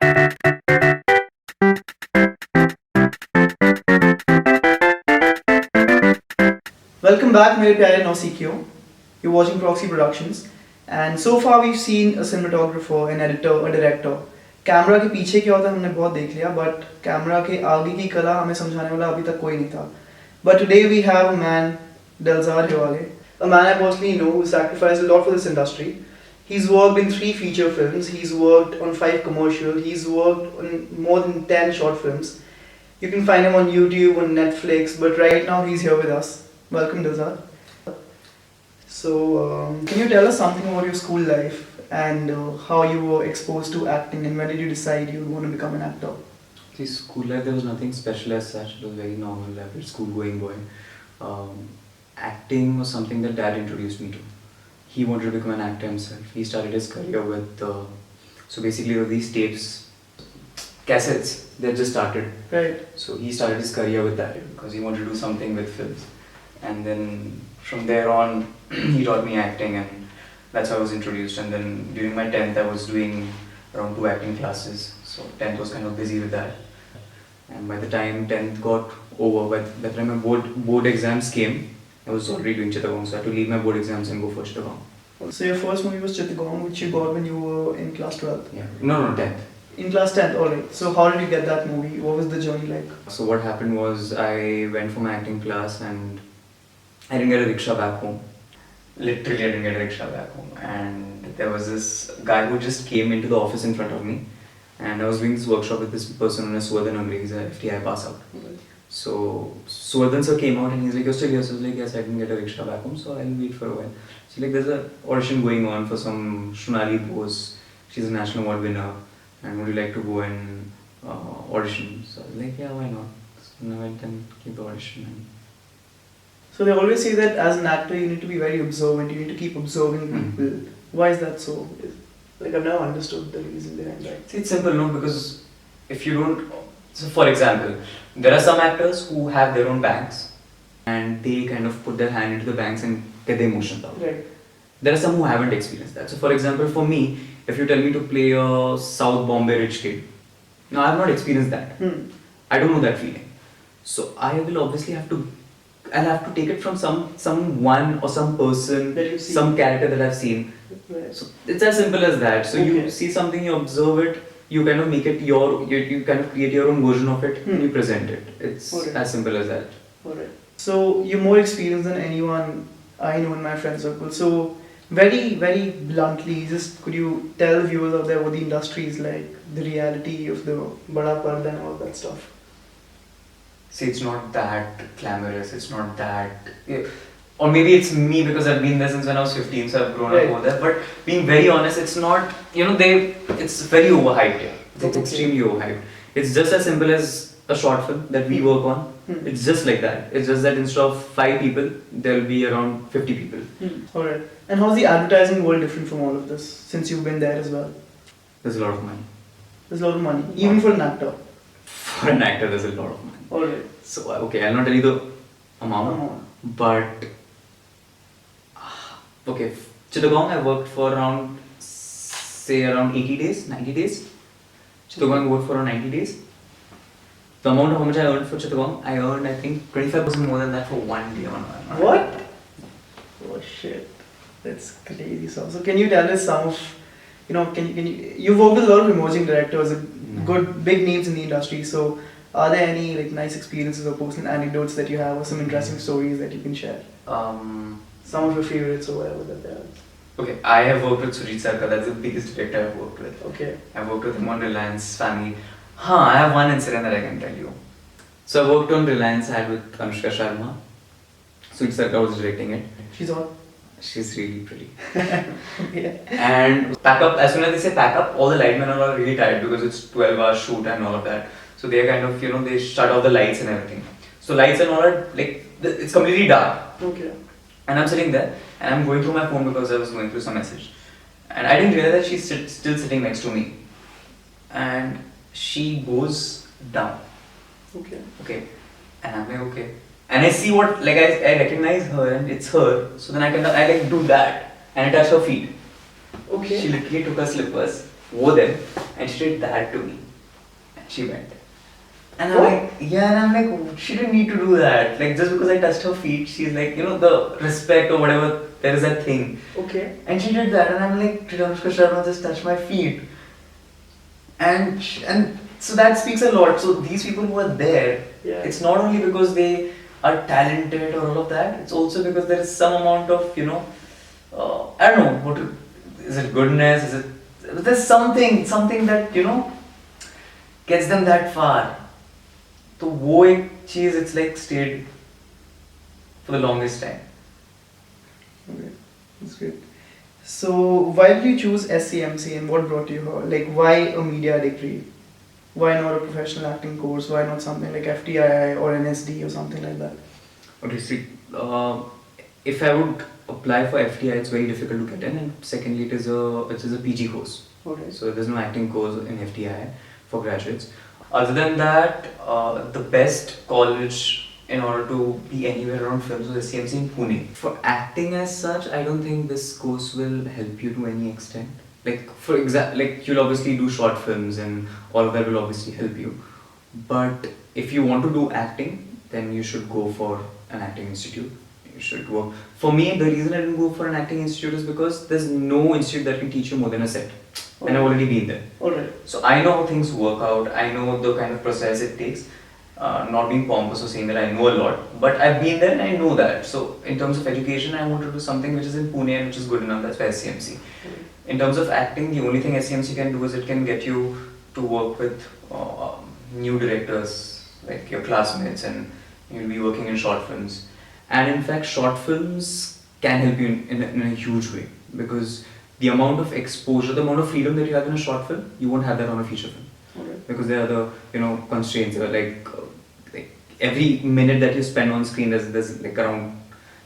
Welcome back, मेरे प्यारे नौसिखियों. You're watching Proxy Productions, and so far we've seen a cinematographer, an editor, a director. Camera के पीछे क्या होता है हमने बहुत देख लिया, but कैमरा के आगे की कला हमें समझाने वाला अभी तक कोई नहीं था. But today we have a man, Delzad Hiwale, a man I personally know who sacrificed a lot for this industry. He's worked in 3 feature films, he's worked on 5 commercials, he's worked on more than 10 short films. You can find him on YouTube, on Netflix, but right now he's here with us. Welcome, Delzad. So, can you tell us something about your school life and how you were exposed to acting, and when did you decide you want to become an actor? See, school life, there was nothing special as such. It was very normal, average school-going boy. Acting was something that Dad introduced me to. He wanted to become an actor himself. He started his career with, so basically these tapes, cassettes, that just started. Right. So he started his career with that because he wanted to do something with films. And then from there on, he taught me acting, and that's how I was introduced. And then during my 10th, I was doing around 2 acting classes. So 10th was kind of busy with that. And by the time 10th got over, by the time my board exams came, I was already doing Chittagong, so I had to leave my board exams and go for Chittagong. So your first movie was Chittagong, which you got when you were in class 12? Yeah. No, 10th. In class 10th, alright. So how did you get that movie? What was the journey like? So what happened was I went for my acting class and I didn't get a rickshaw back home. Literally, I didn't get a rickshaw back home. And there was this guy who just came into the office in front of me. And I was doing this workshop with this person on a Suvardan Angre, he's a FTI pass out. So Suvardan sir came out and he's like, "You're still here?" So I was like, "Yes, I didn't get a rickshaw back home, so I'll wait for a while." So like, there's an audition going on for some Shunali Bose. She's a national award winner, and would you like to go and audition? So I was like, "Yeah, why not?" So I went and gave the audition. And so they always say that as an actor you need to be very observant, you need to keep observing people. Why is that so? Like, I've never understood the reason behind that. See, it's simple, no? Because if you don't... So for example, there are some actors who have their own banks and they kind of put their hand into the banks and get the emotions out. Right. There are some who haven't experienced that. So for example, for me, if you tell me to play a South Bombay rich kid, no, I have not experienced that. I don't know that feeling. So I will obviously I'll have to take it from someone or some person, some character that I've seen. Right. So it's as simple as that. So Okay. you see something, you observe it, you kind of make it you kind of create your own version of it and you present it. It's as simple as that. Alright. So you're more experienced than anyone I know in my friend circle. So very, very bluntly, just could you tell viewers out there what the industry is like, the reality of the Bada Parda and all that stuff? See, it's not that glamorous, it's not that... Or maybe it's me because I've been there since when I was 15, so I've grown up over there. But being very honest, it's not, it's very overhyped here. It's extremely overhyped. It's just as simple as a short film that we work on. It's just like that. It's just that instead of 5 people, there'll be around 50 people. Alright. And how's the advertising world different from all of this, since you've been there as well? There's a lot of money. There's a lot of money, even for an actor. For an actor, there's a lot of money. Alright. So, okay, I'll not tell you the amount. But... Okay, Chittagong I worked for around 80 days, 90 days. Chittagong I worked for around 90 days. The amount of how much I earned for Chittagong, I earned I think 25% more than that for one day on one. What? Oh shit, that's crazy. So can you tell us some of, you've worked with a lot of emerging directors, good big names in the industry. So are there any like nice experiences or personal anecdotes that you have, or some interesting stories that you can share? Some of your favorites or whatever that there is. Okay, I have worked with Sujit Sarkar, that's the biggest director I've worked with. Okay. I've worked with him on Reliance Family. I have one incident that I can tell you. So I worked on Reliance ad with Anushka Sharma. Sujit Sarkar was directing it. She's on? She's really pretty. Yeah. And pack up, as soon as they say pack up, all the lightmen are all really tired because it's 12-hour shoot and all of that. So they kind of, they shut off the lights and everything. So lights and all are like, it's completely dark. Okay. And I'm sitting there and I'm going through my phone because I was going through some message. And I didn't realize that she's still sitting next to me. And she goes down. Okay. And I'm like, okay. And I see what, like I recognize her and it's her. So then I like do that and I touch her feet. Okay. She literally took her slippers wo there, and she did that to me. And she went. And I'm What? like, yeah, and I'm like, she didn't need to do that. Like, just because I touched her feet, she's like, you know, the respect or whatever, there is that thing. Okay. And she did that, and I'm like, did Anushka Sharma just touch my feet? And so that speaks a lot. So these people who are there, Yeah. it's not only because they are talented or all of that, it's also because there is some amount of, you know, I don't know, is it goodness, is it, there's something that, you know, gets them that far. तो वो एक चीज it's like stayed for the longest time. Okay, that's great. So, why did you choose SCMC and what brought you here? Like, why a media degree? Why not a professional acting course? Why not something like FTI or NSD or something like that? Okay, see, if I would apply for FTI, it's very difficult to get in, and secondly, it is a PG course. Okay. So there's no acting course in FTI for graduates. Other than that, the best college in order to be anywhere around films was SCMC in Pune. For acting as such, I don't think this course will help you to any extent. Like like you'll obviously do short films and all of that will obviously help you. But if you want to do acting, then you should go for an acting institute. You should work. For me, the reason I didn't go for an acting institute is because there's no institute that can teach you more than a set. And I've already been there. Alright. So I know how things work out. I know the kind of process it takes. Not being pompous or saying that I know a lot, but I've been there and I know that. So in terms of education, I want to do something which is in Pune and which is good enough. That's why SCMC. In terms of acting, the only thing SCMC can do is it can get you to work with new directors like your classmates, and you'll be working in short films. And in fact, short films can help you in a huge way, because the amount of exposure, the amount of freedom that you have in a short film, you won't have that on a feature film. Okay. Because there are the constraints. Like every minute that you spend on screen, there's like around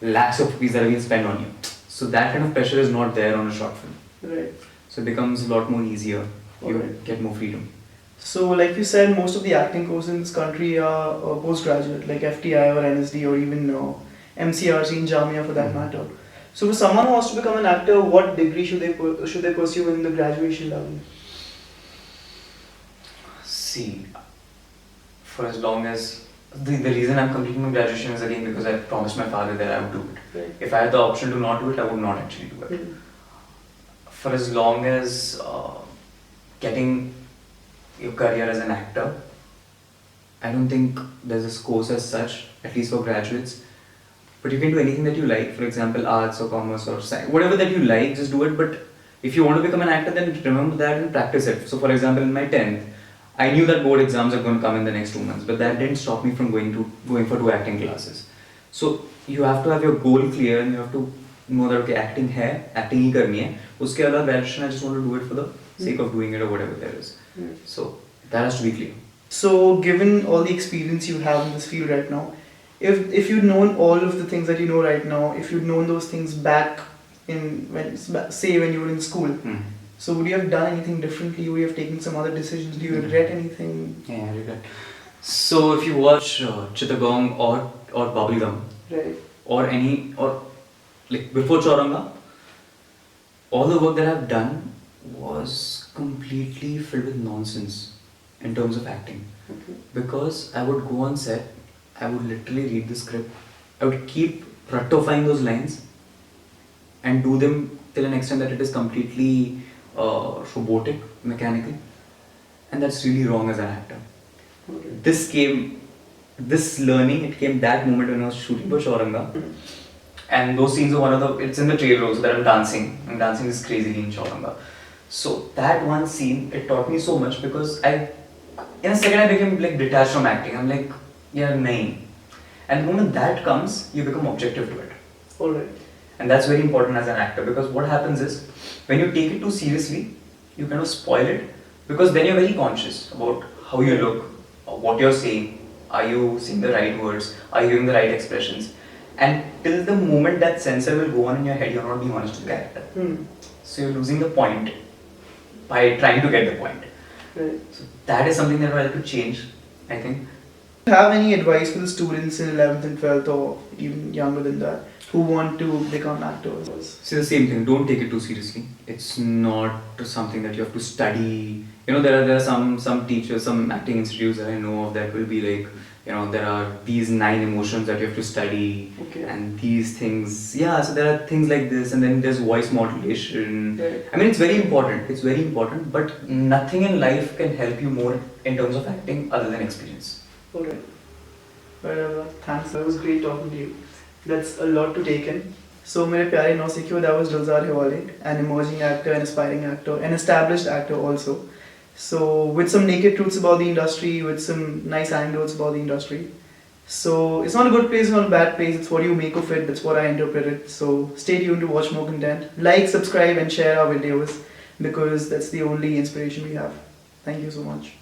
lakhs of rupees that are being spent on you. So that kind of pressure is not there on a short film. Right. So it becomes a lot more easier. You Alright. get more freedom. So, like you said, most of the acting courses in this country are postgraduate, like FTI or NSD or even MCRC in Jamia for that matter. So, for someone who wants to become an actor, what degree should they pursue in the graduation level? See, for as long as the reason I'm completing my graduation is again because I promised my father that I would do it. Right. If I had the option to not do it, I would not actually do it. For as long as getting your career as an actor, I don't think there's a course as such, at least for graduates. But you can do anything that you like, for example, arts or commerce or science, whatever that you like, just do it. But if you want to become an actor, then remember that and practice it. So, for example, in my 10th, I knew that board exams are going to come in the next 2 months, but that didn't stop me from going for 2 acting classes. So, you have to have your goal clear and you have to know that okay, acting ही करनी है. उसके अलावा graduation, I just want to do it for the sake of doing it or whatever there is. So that has to be clear. So, given all the experience you have in this field right now, if you'd known all of the things that you know right now, if you'd known those things back when you were in school, so would you have done anything differently? Would you have taken some other decisions? Do you regret anything? Yeah, I regret. So if you watch Chittagong or Bubblegum, Right. or like before Chauranga, all the work that I've done was completely filled with nonsense in terms of acting. Okay. Because I would go on set, I would literally read the script, I would keep rectifying those lines and do them till an extent that it is completely robotic, mechanical, and that's really wrong as an actor. Okay. This learning, it came that moment when I was shooting for Chauranga. And those scenes are it's in the trailer also that I'm dancing this crazily in Chauranga. So that one scene, it taught me so much because in a second I became like detached from acting. I'm like, yeah, nahin. And the moment that comes, you become objective to it. Alright. And that's very important as an actor, because what happens is, when you take it too seriously, you kind of spoil it, because then you're very conscious about how you look, what you're saying, are you saying the right words, are you giving the right expressions, and till the moment that sensor will go on in your head, you're not being honest with the character. So you're losing the point by trying to get the point. Right. So that is something that I have to change, I think. Do you have any advice for the students in 11th and 12th or even younger than that who want to become actors? See, the same thing. Don't take it too seriously. It's not something that you have to study. There are some teachers, some acting institutes that I know of that will be like, there are these 9 emotions that you have to study, Okay. and these things. Yeah, so there are things like this, and then there's voice modulation. Right. I mean, it's very important. It's very important, but nothing in life can help you more in terms of acting other than experience. Alright. Well, thanks. That was great talking to you. That's a lot to take in. So, मेरे प्यारे नौसिखियों, that was Delzad Hiwale, an emerging actor, an aspiring actor, an established actor also. So, with some naked truths about the industry, with some nice anecdotes about the industry. So, it's not a good place, it's not a bad place, it's what you make of it, that's what I interpret it. So, stay tuned to watch more content. Like, subscribe, and share our videos because that's the only inspiration we have. Thank you so much.